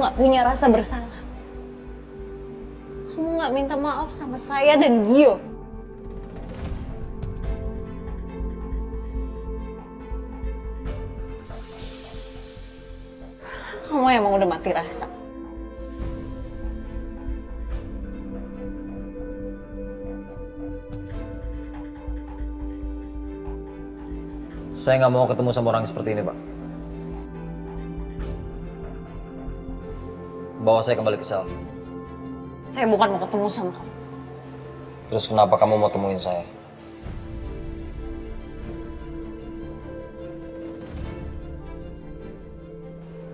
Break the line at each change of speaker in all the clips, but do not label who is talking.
gak punya rasa bersalah. Kamu gak minta maaf sama saya dan Gio. Kamu emang udah mati rasa.
Saya nggak mau ketemu sama orang seperti ini, Pak. Bawa saya kembali ke sel.
Saya bukan mau ketemu sama kamu.
Terus kenapa kamu mau temuin saya?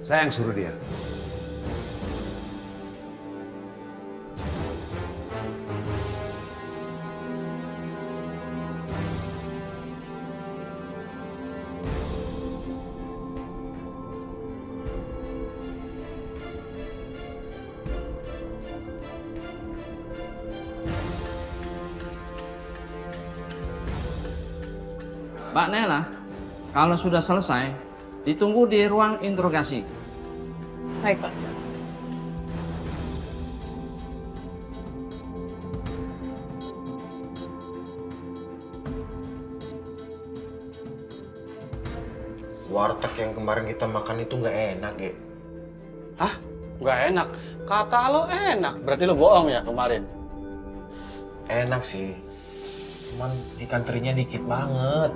Saya yang suruh dia.
Mbak Nela, kalau sudah selesai, ditunggu di ruang interogasi.
Baik, Pak.
Warteg yang kemarin kita makan itu nggak enak, ya?
Hah? Nggak enak? Kata lo enak, berarti lo bohong ya kemarin?
Enak sih. Cuman ikan terinya dikit banget.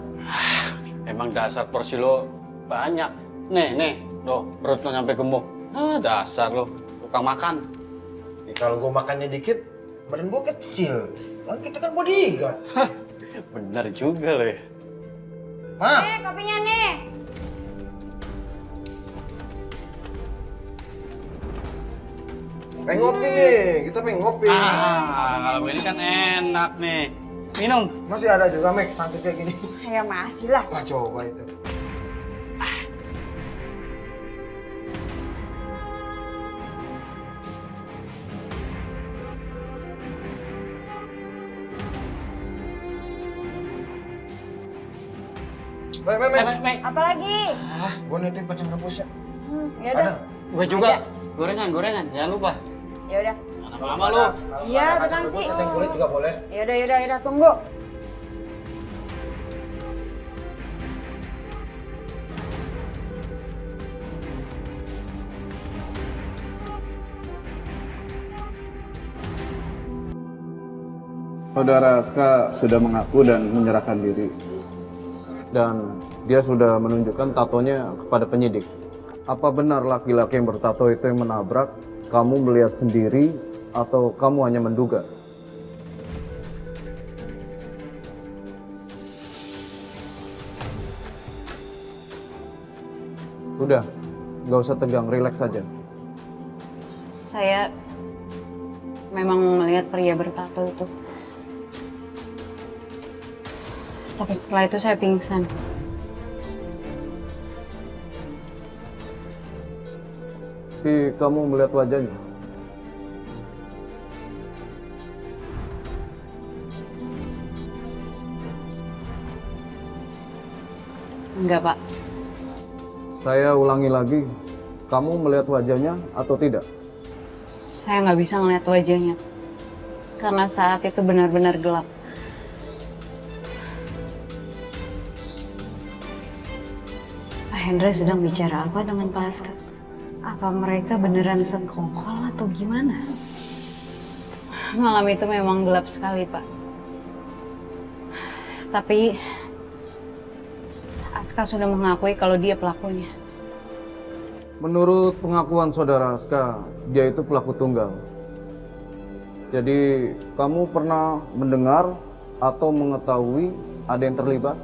Emang dasar porsi lo banyak. Nih, lo perut lo nyampe gemuk. Dasar lo, tukang makan.
Ya, kalau gue makannya dikit, badan gue kecil. Lalu kita kan bodyguard.
Bener juga lo ya.
Ma,
Kopinya nih.
pengen ngopi nih. Kita pengen ngopi.
Kalau ini kan enak nih. Minum.
Masih ada juga, Mek, sangkut kayak gini.
Ya masih lah.
Wah, coba itu. Mek.
Apalagi?
Gue nitip kacang rebusnya.
Ya
Ada?
udah.
Gue juga. Gorengan, jangan lupa.
Ya udah.
Lama-lama lo.
Iya,
Ada kacang
betul
rebus,
sih.
kacang kulit juga boleh.
Ya udah, tunggu.
Saudara Aska sudah mengaku dan menyerahkan diri. Dan dia sudah menunjukkan tatonya kepada penyidik. Apa benar laki-laki yang bertato itu yang menabrak? Kamu melihat sendiri atau kamu hanya menduga? Udah, nggak usah tegang, rileks saja.
Saya memang melihat pria bertato itu. Tapi setelah itu saya pingsan.
Tapi kamu melihat wajahnya?
Enggak, Pak.
Saya ulangi lagi, kamu melihat wajahnya atau tidak?
Saya nggak bisa ngeliat wajahnya. Karena saat itu benar-benar gelap. Pak Hendra sedang bicara apa dengan Pak Aska? Apa mereka beneran sekongkol atau gimana? Malam itu memang gelap sekali, Pak. Tapi Aska sudah mengakui kalau dia pelakunya.
Menurut pengakuan saudara Aska, dia itu pelaku tunggal. Jadi, kamu pernah mendengar atau mengetahui ada yang terlibat?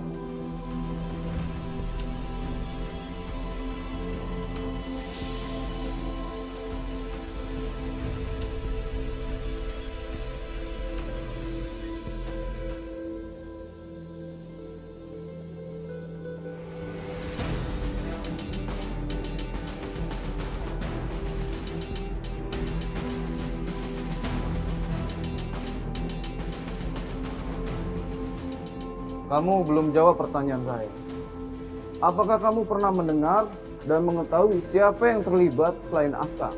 Kamu belum jawab pertanyaan saya. Apakah kamu pernah mendengar dan mengetahui siapa yang terlibat selain Aska?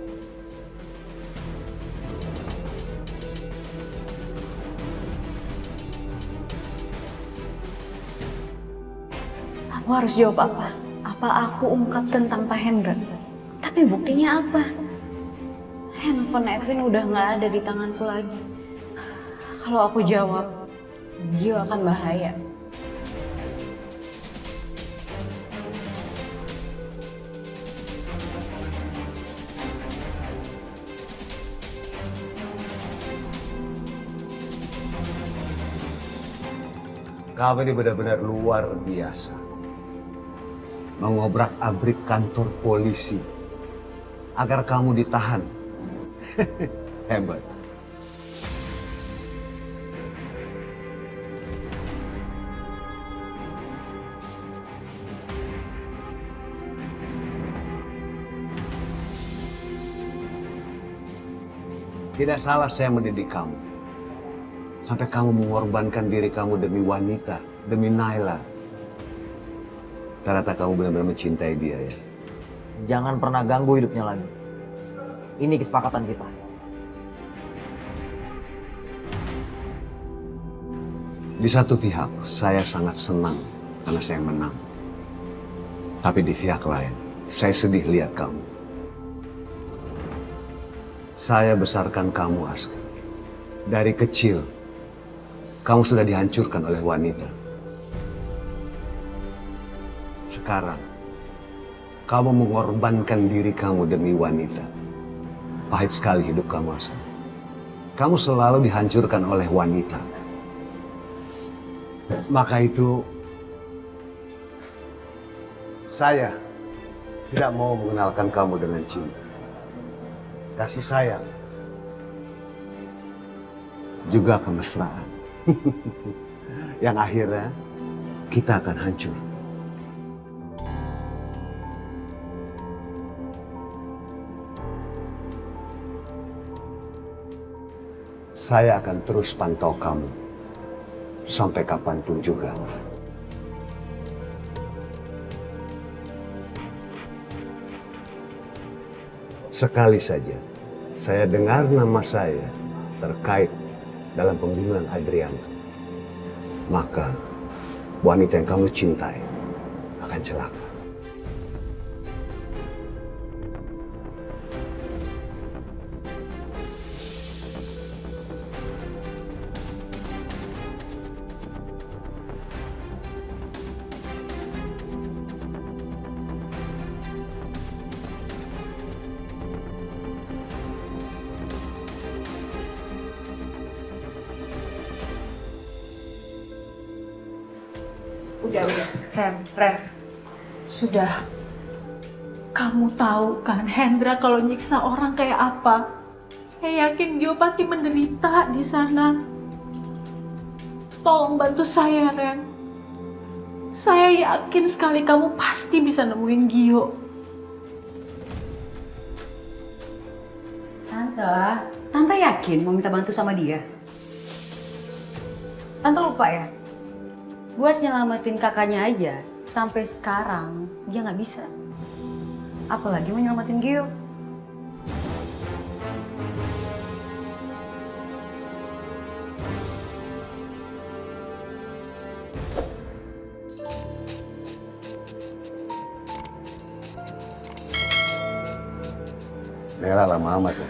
Aku harus jawab apa? Apa aku ungkap tentang Pak Hendra? Tapi buktinya apa? Handphone Edwin udah nggak ada di tanganku lagi. Kalau aku jawab, Gio akan bahaya.
Kamu ini benar-benar luar biasa. Mengobrak-abrik kantor polisi agar kamu ditahan. Hebat. Tidak salah saya mendidik kamu. Sampai kamu mengorbankan diri kamu demi wanita, demi Naila. Ternyata kamu benar-benar mencintai dia ya.
Jangan pernah ganggu hidupnya lagi. Ini kesepakatan kita.
Di satu pihak, saya sangat senang karena saya menang. Tapi di pihak lain, saya sedih lihat kamu. Saya besarkan kamu, Aska. Dari kecil, kamu sudah dihancurkan oleh wanita. Sekarang, kamu mengorbankan diri kamu demi wanita. Pahit sekali hidup kamu, Aska. Kamu selalu dihancurkan oleh wanita. Maka itu, saya tidak mau mengenalkan kamu dengan cinta. Kasih sayang. Juga kemesraan. Yang akhirnya, kita akan hancur. Saya akan terus pantau kamu. Sampai kapanpun juga. Sekali saja saya dengar nama saya terkait dalam pembunuhan Adrianto, maka wanita yang kamu cintai akan celaka.
Udah, Ren. Sudah. Kamu tahu kan Hendra kalau nyiksa orang kayak apa? Saya yakin Gio pasti menderita di sana. Tolong bantu saya, Ren. Saya yakin sekali kamu pasti bisa nemuin Gio.
Tante yakin mau minta bantu sama dia? Tante lupa ya? Buat nyelamatin kakaknya aja, sampai sekarang dia nggak bisa. Apalagi mau nyelamatin Gio.
Nela lama amat ya.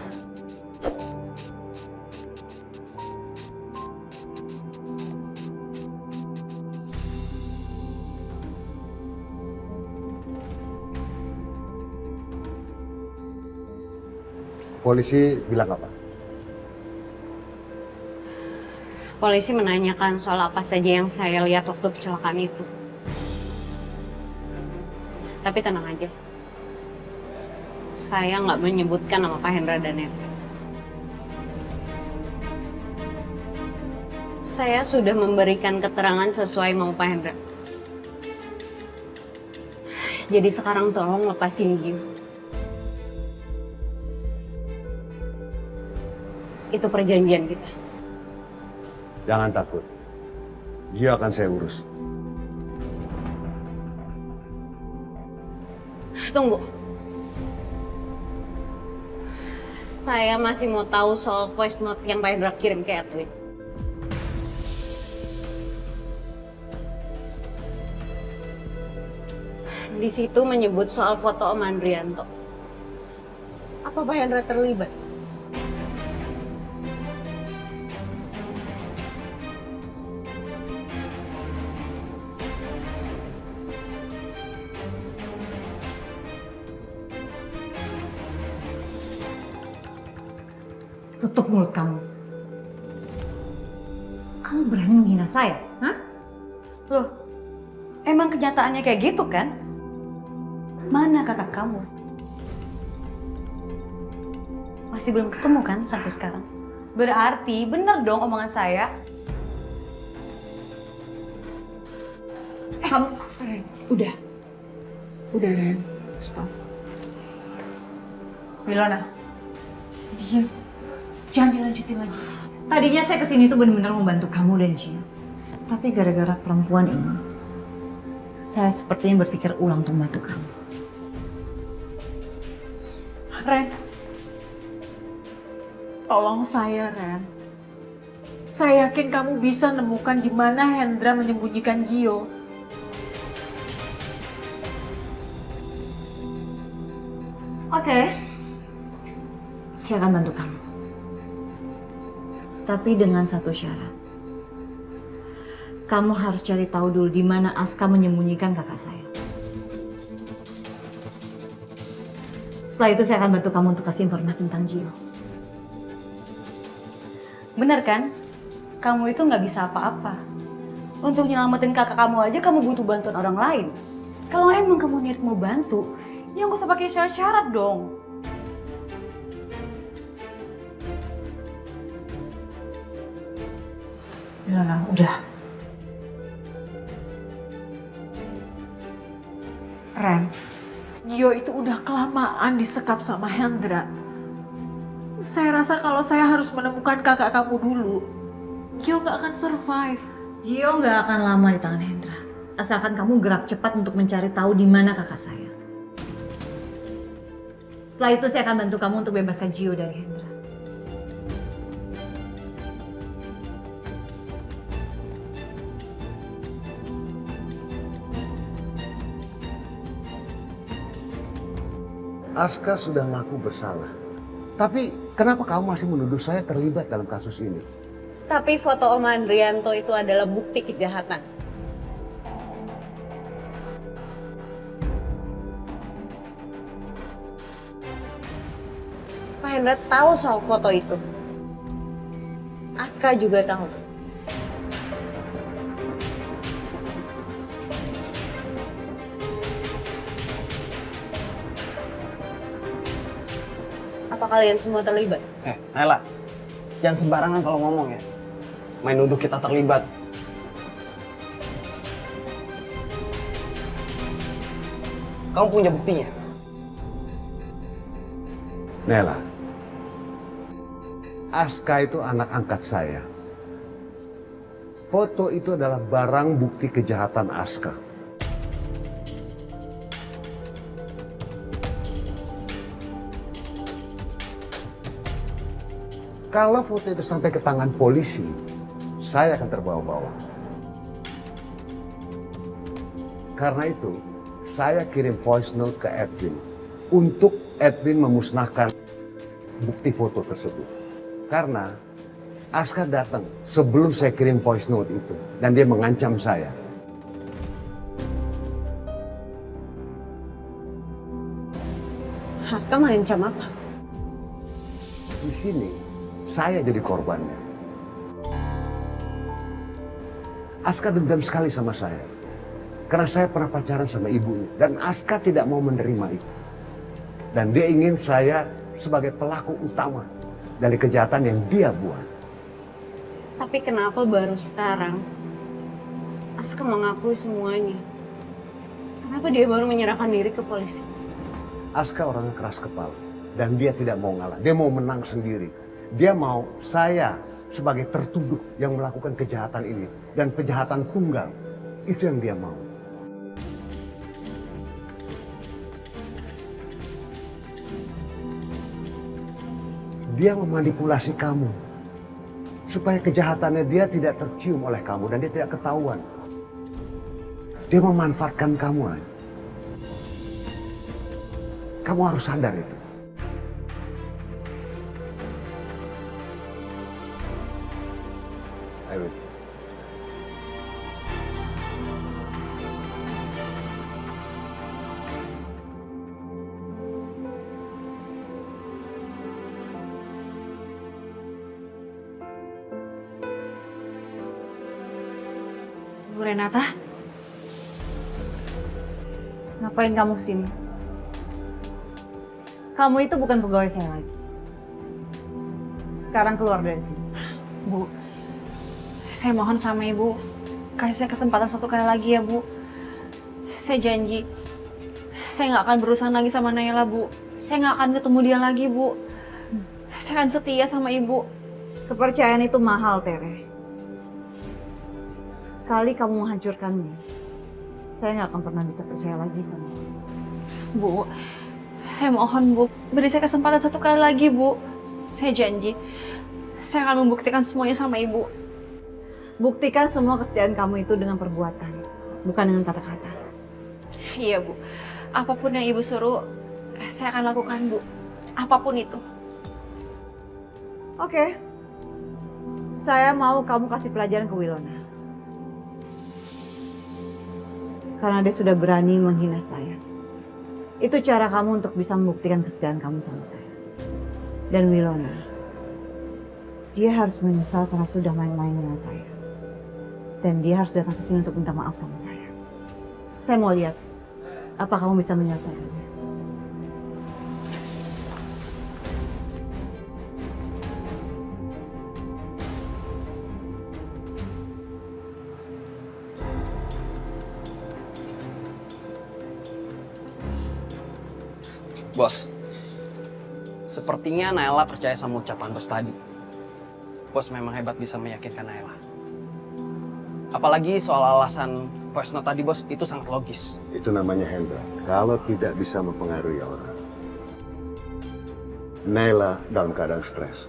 Polisi bilang apa?
Polisi menanyakan soal apa saja yang saya lihat waktu kecelakaan itu. Tapi tenang aja. Saya nggak menyebutkan nama Pak Hendra dan Edwin. Saya sudah memberikan keterangan sesuai mau Pak Hendra. Jadi sekarang tolong lepasin Gio. Itu perjanjian kita.
Jangan takut. Dia akan saya urus.
Tunggu. Saya masih mau tahu soal voice note yang Pak Hendra kirim ke Edwin. Di situ menyebut soal foto Om Andrianto. Apa Pak Hendra terlibat?
Tutup mulut kamu. Kamu berani menghina saya, hah? Loh, emang kenyataannya kayak gitu kan? Mana kakak kamu? Masih belum ketemu kan sampai sekarang? Berarti bener dong omongan saya.
Kamu, Ren, udah. Udah, Ren. Stop. Milona, diam. Jangan dilanjutin lagi.
Tadinya saya kesini tuh benar-benar membantu kamu dan Gio. Tapi gara-gara perempuan ini, saya sepertinya berpikir ulang untuk membantu kamu.
Ren, tolong saya, Ren. Saya yakin kamu bisa nemukan di mana Hendra menyembunyikan Gio.
Oke. Saya akan bantu kamu. Tapi dengan satu syarat. Kamu harus cari tahu dulu di mana Aska menyembunyikan kakak saya. Setelah itu saya akan bantu kamu untuk kasih informasi tentang Gio. Bener kan? Kamu itu nggak bisa apa-apa. Untuk nyelamatin kakak kamu aja kamu butuh bantuan orang lain. Kalau emang kamu niat mau bantu, ya nggak usah pakai syarat-syarat dong.
Milona, udah. Ren, Gio itu udah kelamaan disekap sama Hendra. Saya rasa kalau saya harus menemukan kakak kamu dulu, Gio nggak akan survive.
Gio nggak akan lama di tangan Hendra. Asalkan kamu gerak cepat untuk mencari tahu di mana kakak saya. Setelah itu saya akan bantu kamu untuk bebaskan Gio dari Hendra.
Aska sudah ngaku bersalah. Tapi kenapa kamu masih menuduh saya terlibat dalam kasus ini?
Tapi foto Om Andrianto itu adalah bukti kejahatan. Pak Hendra tahu soal foto itu. Aska juga tahu. Apa kalian semua terlibat?
Nela, jangan sembarangan kalau ngomong ya. Main nuduh kita terlibat. Kamu punya buktinya?
Nela, Aska itu anak angkat saya. Foto itu adalah barang bukti kejahatan Aska. Kalau foto itu sampai ke tangan polisi, saya akan terbawa-bawa. Karena itu, saya kirim voice note ke Edwin untuk Edwin memusnahkan bukti foto tersebut. Karena Aska datang sebelum saya kirim voice note itu dan dia mengancam saya.
Aska mengancam apa?
Di sini, saya jadi korbannya. Aska dendam sekali sama saya. Karena saya pernah pacaran sama ibunya. Dan Aska tidak mau menerima itu. Dan dia ingin saya sebagai pelaku utama dari kejahatan yang dia buat.
Tapi kenapa baru sekarang Aska mengakui semuanya? Kenapa dia baru menyerahkan diri ke polisi?
Aska orangnya keras kepala. Dan dia tidak mau ngalah. Dia mau menang sendiri. Dia mau saya sebagai tertuduh yang melakukan kejahatan ini. Dan kejahatan tunggal. Itu yang dia mau. Dia memanipulasi kamu. Supaya kejahatannya dia tidak tercium oleh kamu dan dia tidak ketahuan. Dia memanfaatkan kamu. Kamu harus sadar itu. Ayo.
Bu Renata, ngapain kamu kesini? Kamu itu bukan pegawai saya lagi. Sekarang keluar dari sini.
Bu, saya mohon sama Ibu, kasih saya kesempatan satu kali lagi ya Bu. Saya janji, saya nggak akan berurusan lagi sama Naila Bu. Saya nggak akan ketemu dia lagi Bu. Saya akan setia sama Ibu.
Kepercayaan itu mahal, Tere. Sekali kamu menghancurkannya, saya nggak akan pernah bisa percaya lagi sama kamu.
Bu, saya mohon Bu, beri saya kesempatan satu kali lagi Bu. Saya janji, saya akan membuktikan semuanya sama Ibu.
Buktikan semua kesetiaan kamu itu dengan perbuatan, bukan dengan kata-kata.
Iya Bu, apapun yang Ibu suruh, saya akan lakukan Bu. Apapun itu.
Oke, saya mau kamu kasih pelajaran ke Wilona. Karena dia sudah berani menghina saya. Itu cara kamu untuk bisa membuktikan kesetiaan kamu sama saya. Dan Wilona, dia harus menyesal karena sudah main-main dengan saya. Dan dia harus datang ke sini untuk minta maaf sama saya. Saya mau lihat, apa kamu bisa menyelesaikannya.
Bos, sepertinya Naila percaya sama ucapan bos tadi. Bos memang hebat bisa meyakinkan Naila. Apalagi soal alasan voice note tadi bos, itu sangat logis.
Itu namanya Hendra. Kalau tidak bisa mempengaruhi orang. Naila dalam keadaan stres.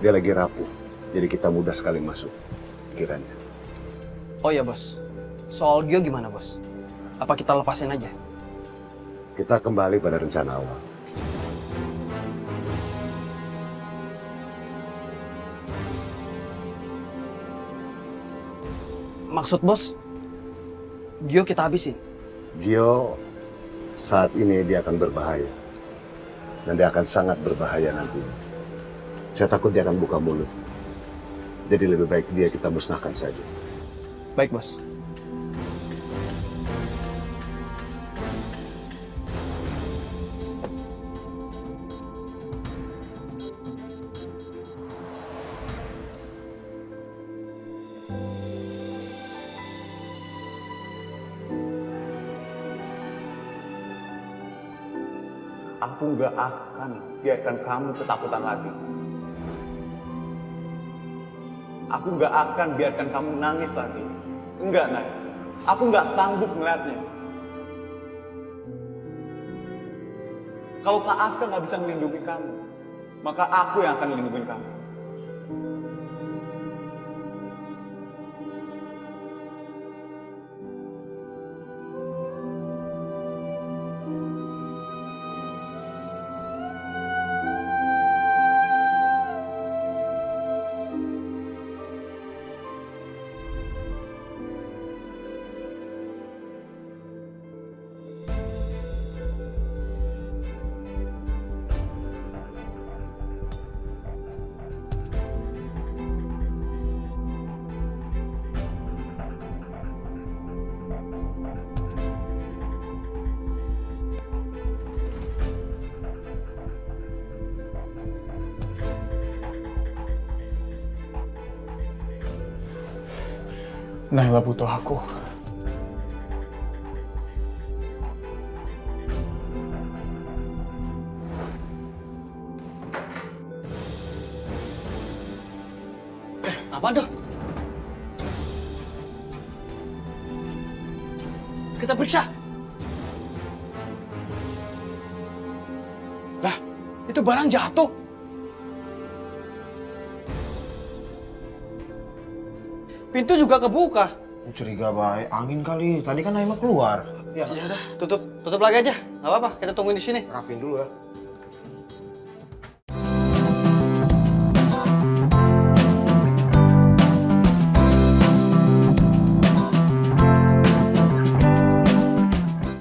Dia lagi rapuh, jadi kita mudah sekali masuk pikirannya.
Oh iya bos, soal Gio gimana bos? Apa kita lepasin aja?
Kita kembali pada rencana awal.
Maksud bos, Gio kita habisin?
Gio saat ini dia akan berbahaya. Dan dia akan sangat berbahaya nanti. Saya takut dia akan buka mulut. Jadi lebih baik dia kita musnahkan saja.
Baik bos.
Aku nggak akan biarkan kamu ketakutan lagi. Aku nggak akan biarkan kamu nangis lagi. Enggak, Nay. Aku nggak sanggup melihatnya. Kalau Kak Aska nggak bisa melindungi kamu, maka aku yang akan melindungi kamu.
Naila butuh aku.
Apa tuh? Kita periksa. Lah, itu barang jatuh. Pintu juga kebuka.
Curiga baik, angin kali. Tadi kan Naima keluar.
Ya udah, tutup lagi aja.
nggak apa-apa, kita tungguin di sini.
Rapin dulu ya.